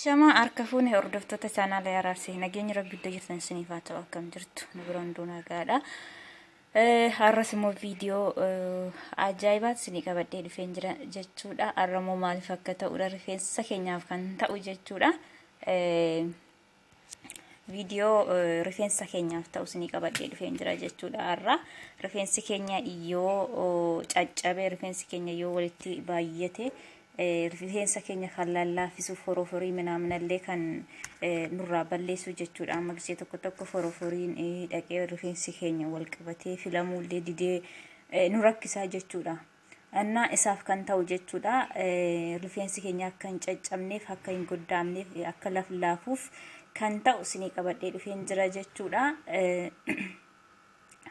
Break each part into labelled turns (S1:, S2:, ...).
S1: Shama harka fuune hordoftoota chaanaalii Araarsee nageenya rabbi iddoo jirtan isiniif haa ta'u akkam jirtu nu biraan nagaadha. Har'as immoo viidiyoo ajaa'ibaat isinii qabadhee dhufeen jira jechuudha. Har'a immoo maaliif akka ta'udha rifeensa keenyaaf kan ta'u jechuudha. Viidiyoo rifeensa keenyaaf ta'u isinii qabadhee dhufeen jira jechuudha. Har'a rifeensi keenya yoo caccabe rifeensi keenya yoo walitti baay'ate rifeensa keenya kan lallaafisuuf forooforii minaaminallee kan nurraa balleessu jechuudha. Amma gisee tokko forooforiin dhaqee rifeensi keenya wal qabatee filamuullee didee nu rakkisaa jechuudha. Annaa isaaf kan ta'u jechuudha. Rifeensi keenya akka hin caccabneef, akka hin goddaamneef, akka laflaafuuf kan ta'u isinii qabadhee dhufeen jira jechuudha.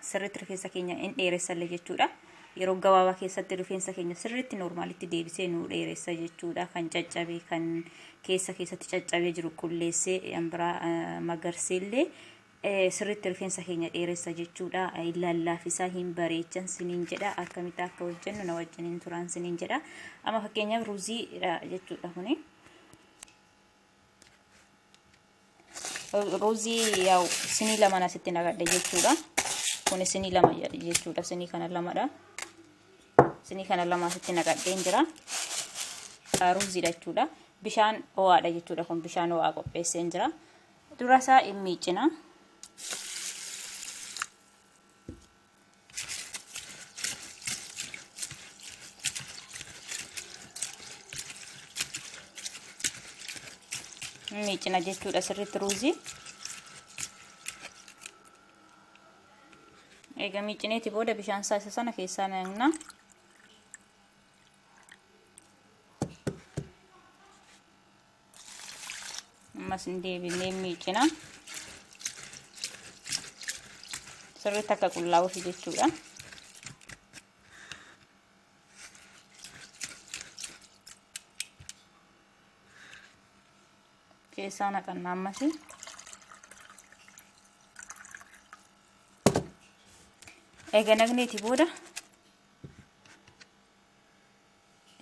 S1: Sirriitti rifeensa keenya hin dheeressallee jechuudha. Yeroo gabaabaa keessatti rifeensa keenya sirriitti normaalitti deebisee nu dheeressa jechuudha. Kan caccabe kan keessatti caccabee jiru qulleessee ambiraa magarseellee sirriitti rifeensa keenya dheeressa jechuudha. Lallaafisaa hin bareechan siniin jedha. Akkamitti akka hojjennu na wajjiniin turaan siniin jedha. Amma fakkeenyaaf ruuziidha jechuudha kuni. Ruuzii yaa'u sinii lama asitti naqadhe jechuudha. Kuni sinii lama jechuudha. Sinii kana lamadha. Sinii kana lama asitti naqadheen jira. Ruuziidha jechuudha. Bishaan ho'aadha jechuudha. Kun bishaan ho'aa qopheesseen jira. Dura isaa hin miicina. Miicina jechuudha sirriitti ruuzii. Egaa miicineeti booda bishaan isaa isa sana keessaa naqna. Ammas deebinee miicina. Sirriitti akka qullaa'uuf jechuudha. Keessaa naqanna ammasi. Egaa naqneeti booda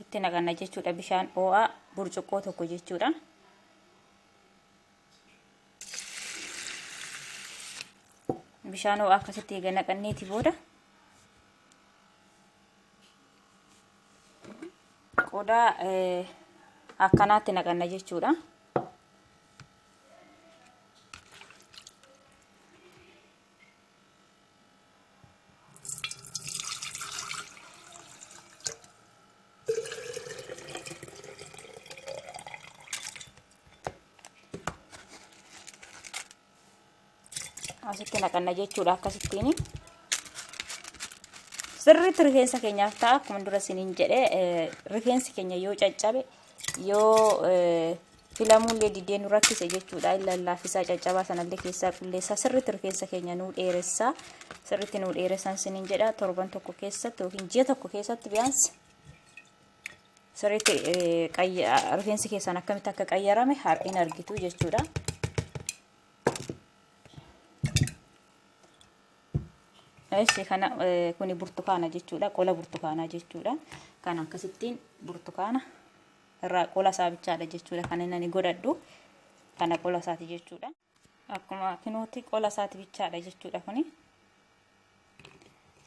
S1: itti naqanna jechuudha. Bishaan ho'aa burcuqqoo tokko jechuudha. Bishaan ho'aa akkasitti egaa naqanneeti booda qodaa akkanaatti naqanna jechuudha. Asitti naqanna jechuudha akkasittiin. Sirriitti rifeensa keenyaaf ta'a akkuma dura isiniin jedhee rifeensi keenya yoo caccabe yoo filamuullee didee nu rakkise jechuudha. Lallaafisaa caccabaa sanallee keessaa qulleessaa sirriitti rifeensa keenya nu dheeressaa. Sirriitti nu dheeressan isiniin jedha. Torban tokko keessatti yookiin ji'a tokko keessatti biyaansi sirriitti rifeensi keessan akkamitti akka qayyarame har'iin argitu jechuudha. Kana kuni burtukaana jechuudha. Qola burtukaanaa jechuudha. Kan akkasittiin burtukaana irraa qola isaa bichaadha jechuudha. Kan inni godhadhu kana qola isaati jechuudha. Akkuma kinuutti qola isaati bichaadha jechuudha kuni.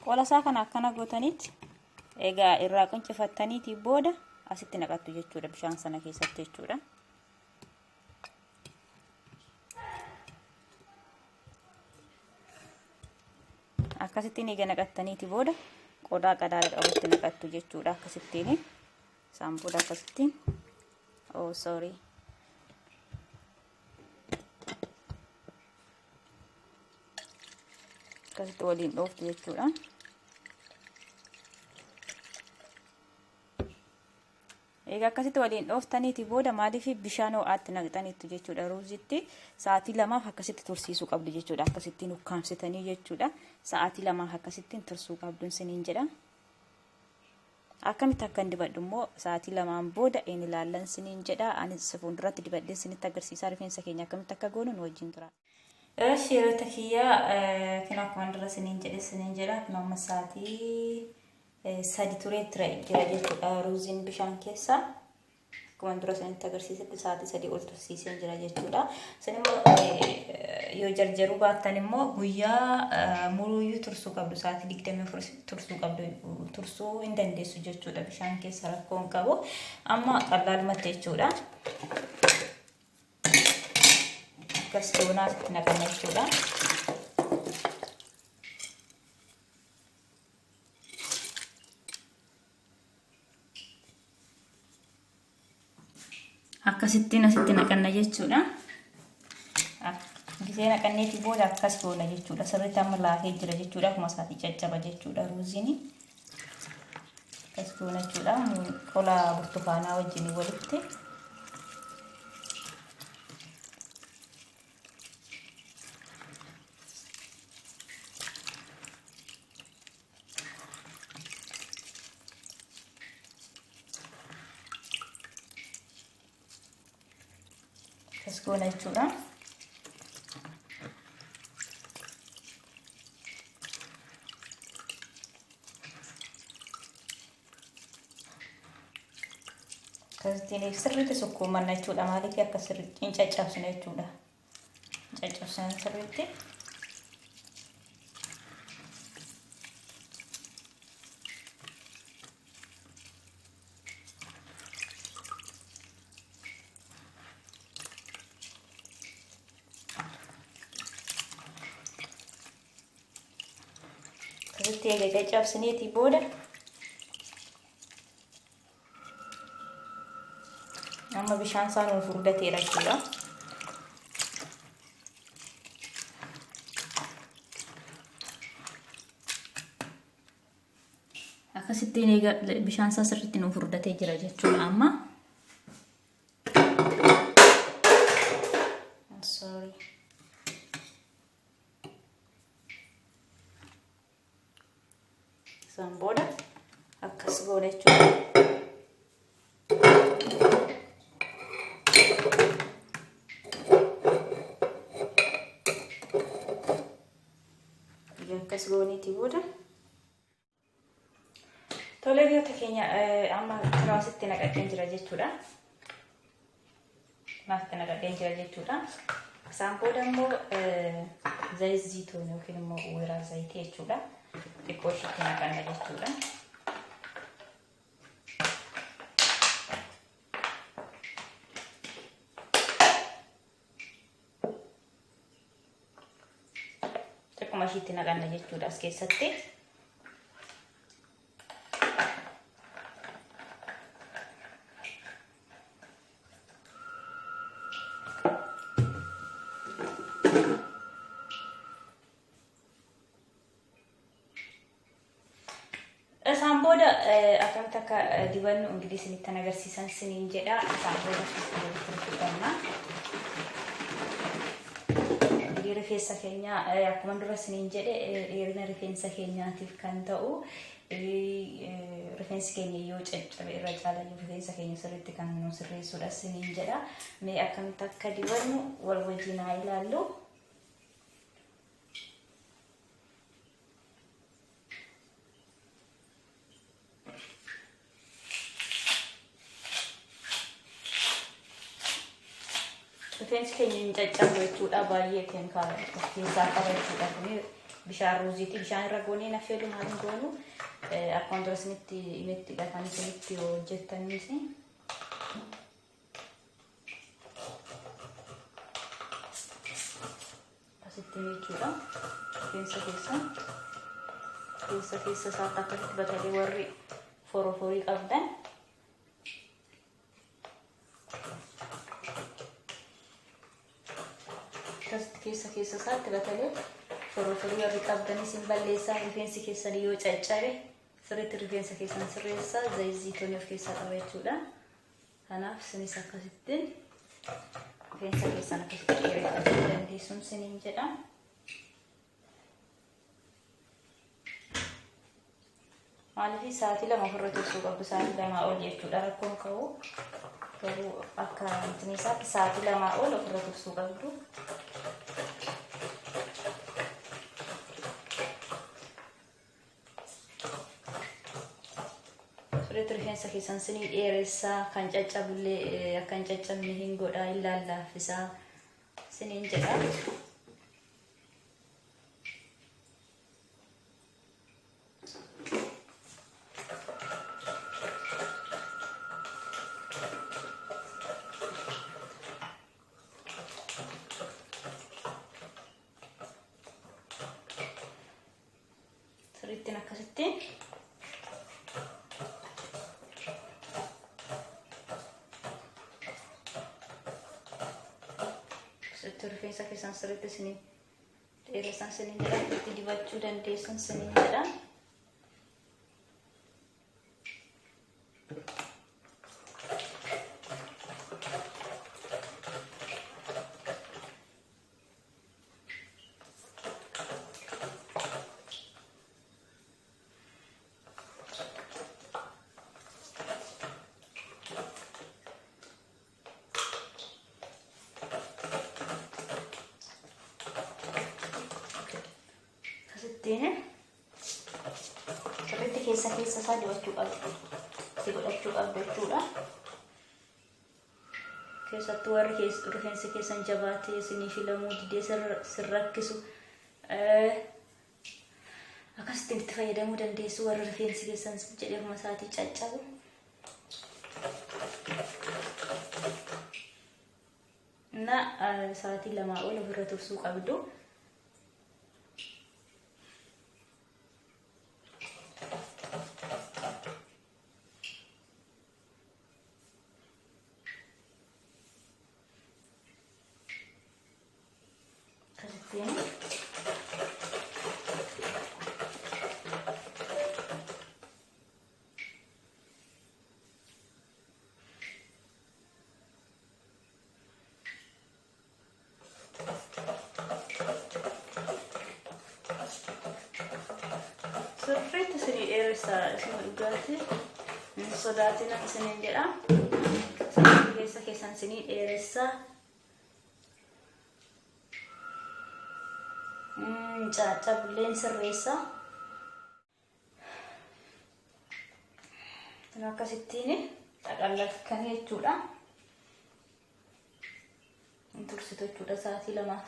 S1: Qola isaa kana akkana gootanitti egaa irraa quncifattaniiti booda asitti naqattu jechuudha bishaan sana keessatti jechuudha. Akkasittiin egaa naqattaniiti booda qodaa qadaada qabutti naqattu jechuudha. Akkasittiin isaan booda akkasittiin akkasitti waliin dhooftu jechuudha. Egaa akkasitti waliin dhooftaniiti booda maaliif bishaan ho'aatti naqxaniitu jechuudha. Ruuzitti sa'aatii lamaaf akkasitti tursiisuu qabdu jechuudha. Akkasittiin ukkaamsitanii jechuudha. Sa'aatii lamaaf akkasittiin tursuu qabduun siniin jedha. Akkamitti akka hin dibadhu immoo sa'aatii lamaan booda een ilaallan siniin jedha. Anis fuulduratti dibadheen sinitti agarsiisaa rifeensa keenya akkamitti akka goonu nu wajjin tura. Yeroo takiyyaa kan akkuma dura siniin jedha. Amma sa'aatii sadi turee jira jechuudha. Ruuziin bishaan keessa Akkuma dura sanitti agarsiisetti sa'aatii 3 ol tursiiseen jira jechuudha. Isin immoo yoo jarjaruu baattan immoo guyyaa muruuyyuu tursuu qabdu. Sa'aatii 24 tursuu qabdu. Tursuu hin dandeessu jechuudha. Bishaan keessa rakkoo hin qabu. Amma qal'aalumatti jechuudha. Akkas doonaatti naqanna jechuudha. Akkasittiin asitti naqanna jechuudha. Gisee naqanneetii booda akkas goona jechuudha. Sirriitti amma laafee jira jechuudha. Akkuma isaatii caccaba jechuudha ruuziin. Akkas goona jechuudha. Qola burtukaanaa wajjin walitti. Akkas goona jechuudha. Akkasittiin sirriitti sukkuumanna jechuudha. Maaliif akka sirriitti hin caccabsine jechuudha. Caccabsan sirriitti. Akkasitti eega caccabsineetii booda amma bishaan isaa nuuf furdateera jechuudha. Akkasittiin eega bishaan isaa sirriitti nuuf furdatee jira jechuudha amma. San booda akkas goone jechuudha. Akkas gooneetii booda tolee biyyoota keenya amma tiraasitti naqadheen jira jechuudha. Maafti naqadheen jira jechuudha. Isaan booda immoo zayit ziitoon yookiin immoo weeraa zayitii jechuudha. Xiqqoo ishiitti naqanna jechuudha. Xiqquma ishiitti naqanna jechuudha as keessatti. Isaan booda akkamitti akka dibannu እንግዲህ isinitti agarsiisan siniin jedha. Isaan booda fudhanna. እንግዲህ rifeensa keenya akkuma dura siniin jedhe dheerina rifeensa keenyaatiif kan ta'u rifeensi keenya yoo caccabe irra caalayyuu rifeensa keenya sirriitti kan nu sirreessudha siniin jedha. Mee akkamitti akka dibannu wal wajjin haa ilaallu. Rifeensi keenya hin caccabu jechuudha. Baay'ee keemikaala keessaa qaba jechuudha. Kuni bishaan ruuziiti. Bishaan irra goonee nafeedu maaliin goonu akkuma dura isinitti himettidha kan isinitti hojjettanis. Asitti jechuudha. Rifeensa keessa isaatti akkasitti batalee warri foroforii qabdan keessa isaatti batalee foroforii warri qabdanis hin balleessaa. Rifeensi keessan yoo caccabe sirriitti rifeensa keessan sirreessaa. Zayit ziitoon of keessaa qaba jechuudha. Kanaaf isinis akkasittiin rifeensa keessan akkasitti dheereffachuu dandeessuun siniin jedha. Maaliif sa'aatii 2 ofirra tursuu qabdu. Sa'aatii 2 ol jechuudha. Rakkoon ka'u garuu akka isaatti sa'aatii 2 ol ofirra tursuu qabdu. rifeensa keessan sinii dheeressaa kan caccabullee akka hin caccabne hin godhaa ilaallaaffisaa siniin jedha. Sirriittiin akkasittiin rifeensa keessan sirriitti isinii dheeressan siniin jedha. Itti dibachuu dandeessan siniin jedha. Sirriitti keessa isaa dibachuu qabdu. Itti godhachuu qabdu jechuudha. Keessattuu warri rifeensi keessan jabaatee isinii filamuu didee sirrakkisu akkasittiin itti fayyadamuu dandeessu. Warri rifeensi keessan jedhama isaatii caccabu. Na sa'aatii 2 ol ofirra tursuu qabdu. Sirriitti isinii dheeressaa isin dhugaati. Sodaatina isiniin jedha. Keessa keessan isinii dheeressaa. Caccabulleen sirreessaa. Akkasittiin xaqallattan jechuudha. Tursitu jechuudha sa'aatii 2.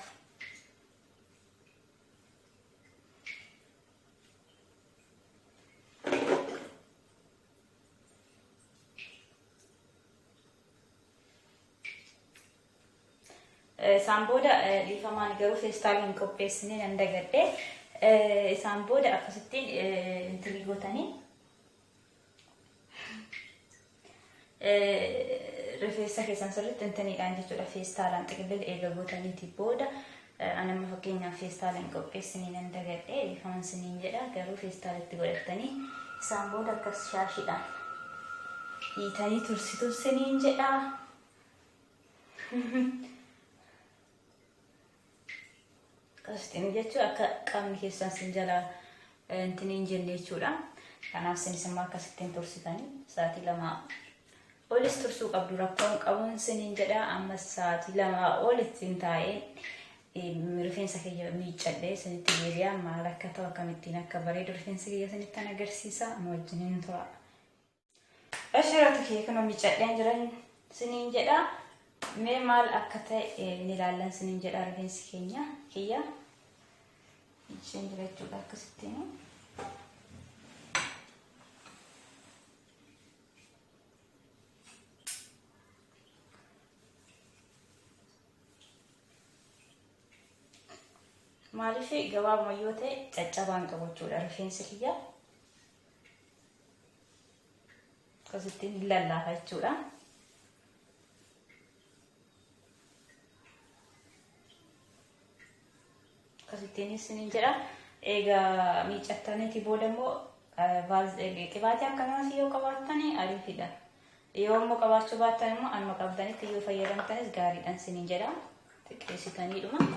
S1: Isaan booda dhiifamaan garuu feestaaliin qopheessinee nan dagadhe. Isaan booda akkasittiin intirii gootanii rifeensa keessan sirriitti intiniidhaan jechuudha. Feestaalaan xiqillee eega gootaniitii booda anamma fakkeenyaaf feestaaliin qopheessinee nan dagadhe. Dhiifamaan siniin jedha garuu feestaalitti godhatanii isaan booda akkas shaashiidhaan hiitanii tursitu siniin jedha. Akkasittiin jechuudha akka qaamni keessan sin jalaa intiniin jenne jechuudha. Kanaaf sinis immoo akkasittiin tursitanii sa'aatii 2 olis tursuu qabdu. Rakkoon qabuun siniin jedha. Ammas sa'aatii 2 ol ittiin taa'ee rifeensa kiyya miiccadhee sinitti deebi'aa maal akka ta'u akkamittiin akka bareedu rifeensa kiyya sinitti agarsiisa. Nu wajjiniin tura. Ashirratti kiyya kun miiccadheen jiran siniin jedha. Mee maal akka ta'e ni ilaallan siniin jedha rifeensi keenya kiyya. Isheen jira jechuudha akkasittiin. Maaliif gabaabuma yoo ta'e caccabaan qabu jechuudha rifeensi kiyya. Akkasittiin lallaafa jechuudha. Akkasittiin isiniin jedha. Egaa miiccattaniitii booda immoo qibaatii akkanaas yoo qabaattanii ariifidha. Yoo immoo qabaachuu baattan immoo anuma qabdanitti yoo fayyadamtanis gaariidhaan isiniin jedha. Xiqqeessitaniidhuma.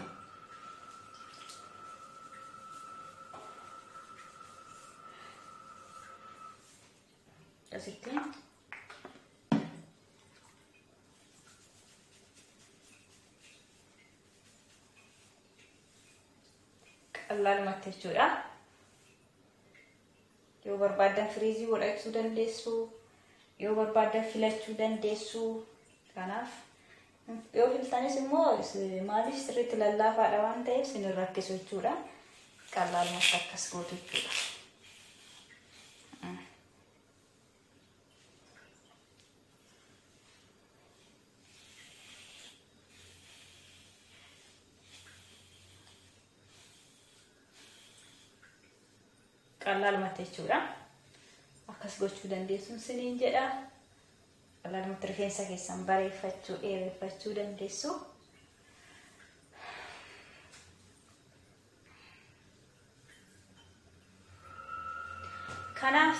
S1: Akkasittiin. Qal'aalumatti jechuudha. Yoo barbaadan firiizii godhachuu dandeessu. yoo barbaaddan filachuu dandeessu. Kanaaf yoo filtanis immoo maaliif sirriitti lallaafaadha waan ta'eef isin rakkisu jechuudha. Qalaalumatti akkas gootu jechuudha. Qalaalumatti jechuudha. Akkas gochuu dandeessuun isiniin jedha. Qalaalumatti rifeensa keessan bareeffachuu, dheereffachuu dandeessu. Kanaaf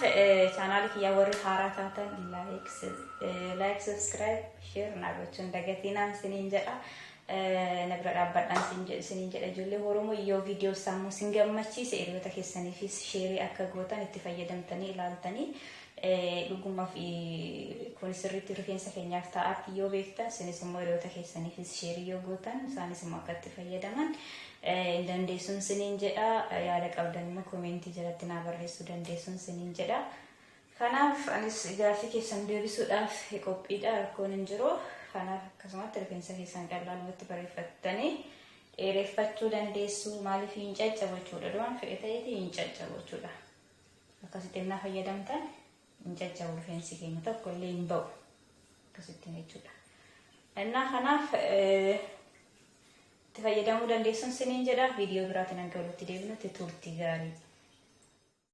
S1: channel kiyya warri haaraa taatan like, subscribe, share na gochuun dagatinaan isiniin jedha. Nabira dhaabbadhaan isiniin jedha. Ijoollee Oromoo yoo viidiyoo sammuu isin gammachiise hiriyoota keessaniifis share akka gootan itti fayyadamtanii ilaaltanii dhugummaaf kun sirriitti rifeensa keenyaaf ta'atti yoo beektan isinis immoo hiriyoota keessaniifis share yoo gootan isaanis immoo akka itti fayyadaman dandeessuun isiniin jedha. Yaada qabdan immoo koomeentii jalatti naa barreessuu dandeessuun isiniin jedha. Kanaaf anis gaaffii keessan deebisuudhaaf qophiidha, rakkoon hin jiru. Kanaaf akkasumatti rifeensa keessan qalaalumatti bareeffattanii dheereffachuu dandeessu. Maaliif hin caccabu jechuudha. Waan fedhe ta'eeti hin caccabu jechuudha. Akkasitti innaa fayyadamtan hin caccabu rifeensi keenya tokko illee hin ba'u. Akkasitti jechuudha. Innaa kanaaf itti fayyadamuu dandeessuun isiniin jedha. Viidiyoo biraatiin hanga walitti deebinutti turtii gaarii.